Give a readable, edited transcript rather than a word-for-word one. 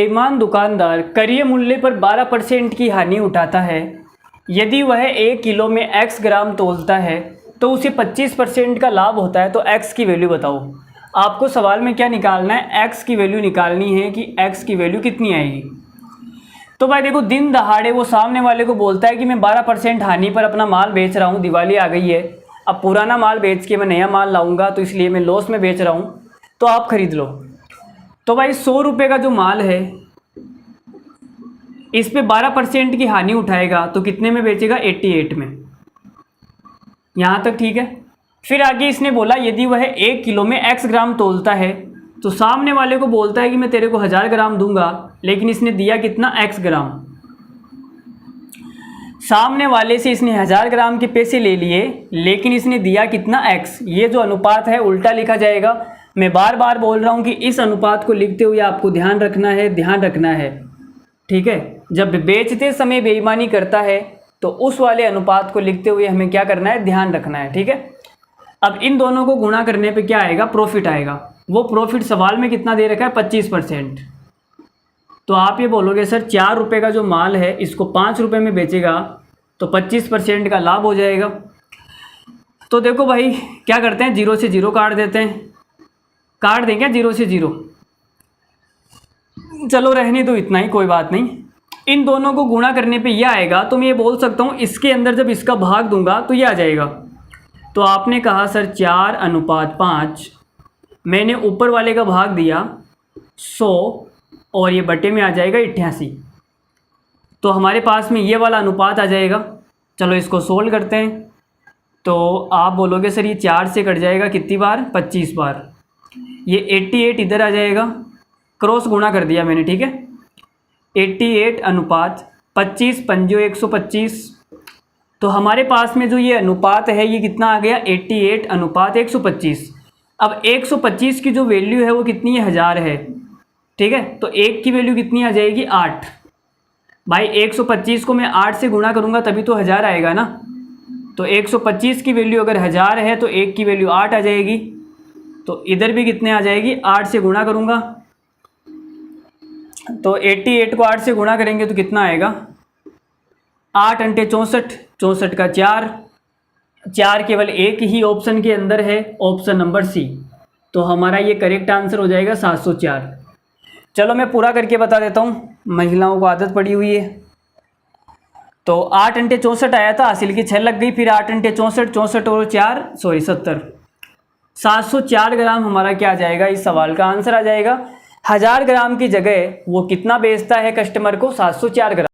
बेईमान दुकानदार क्रय मूल्य पर 12% की हानि उठाता है। यदि वह 1 किलो में x ग्राम तौलता है तो उसे 25% का लाभ होता है। तो x की वैल्यू बताओ। आपको सवाल में क्या निकालना है, x की वैल्यू निकालनी है कि x की वैल्यू कितनी आएगी। तो भाई देखो, दिन दहाड़े वो सामने वाले को बोलता है कि मैं 12% हानि पर अपना माल बेच रहा हूँ, दिवाली आ गई है, अब पुराना माल बेच के मैं नया माल लाऊंगा तो इसलिए मैं लॉस में बेच रहा हूँ, तो आप खरीद लो। तो भाई 100 रुपये का जो माल है इस पे 12% की हानि उठाएगा तो कितने में बेचेगा, 88 में। यहाँ तक ठीक है। फिर आगे इसने बोला यदि वह 1 किलो में x ग्राम तौलता है तो सामने वाले को बोलता है कि मैं तेरे को 1000 ग्राम दूंगा, लेकिन इसने दिया कितना, x ग्राम। सामने वाले से इसने 1000 ग्राम के पैसे ले लिए, लेकिन इसने दिया कितना, x। ये जो अनुपात है उल्टा लिखा जाएगा। मैं बार बार बोल रहा हूँ कि इस अनुपात को लिखते हुए आपको ध्यान रखना है, ठीक है। जब बेचते समय बेईमानी करता है तो उस वाले अनुपात को लिखते हुए हमें क्या करना है, ध्यान रखना है, ठीक है। अब इन दोनों को गुणा करने पे क्या आएगा, प्रॉफिट आएगा। वो प्रॉफिट सवाल में कितना दे रखा है, 25%। तो आप ये बोलोगे सर 4 रुपये का जो माल है इसको 5 रुपये में बेचेगा तो 25% का लाभ हो जाएगा। तो देखो भाई क्या करते हैं, 0 से 0 काट देते हैं। काट दें क्या 0 से 0? चलो रहने दो, इतना ही, कोई बात नहीं। इन दोनों को गुणा करने पे यह आएगा, तो मैं ये बोल सकता हूँ इसके अंदर जब इसका भाग दूंगा तो ये आ जाएगा। तो आपने कहा सर 4:5, मैंने ऊपर वाले का भाग दिया 100 और ये बटे में आ जाएगा 88। तो हमारे पास में ये वाला अनुपात आ जाएगा। चलो इसको सोल्व करते हैं। तो आप बोलोगे सर ये 4 से कट जाएगा कितनी बार, 25 बार। ये 88 इधर आ जाएगा, क्रॉस गुणा कर दिया मैंने, ठीक है। 88 अनुपात 25 पंजो 125। तो हमारे पास में जो ये अनुपात है ये कितना आ गया, 88 अनुपात 125। अब 125 की जो वैल्यू है वो कितनी है, 1000 है, ठीक है। तो 1 की वैल्यू कितनी आ जाएगी, 8। भाई 125 को मैं 8 से गुणा करूँगा तभी तो 1000 आएगा ना। तो 125 की वैल्यू अगर 1000 है तो 1 की वैल्यू 8 आ जाएगी। तो इधर भी कितने आ जाएगी, 8 से गुणा करूँगा। तो 88 को 8 से गुणा करेंगे तो कितना आएगा, 8 × 64, 64 का 4, 4 केवल एक ही ऑप्शन के अंदर है, ऑप्शन नंबर सी। तो हमारा ये करेक्ट आंसर हो जाएगा 704। चलो मैं पूरा करके बता देता हूँ, महिलाओं को आदत पड़ी हुई है। तो 8 × 64 आया था, हासिल की 6 लग गई, फिर 8 × 64, 64 और 4 70, 704 ग्राम हमारा क्या आ जाएगा, इस सवाल का आंसर आ जाएगा। 1000 ग्राम की जगह वो कितना बेचता है कस्टमर को, 704 ग्राम।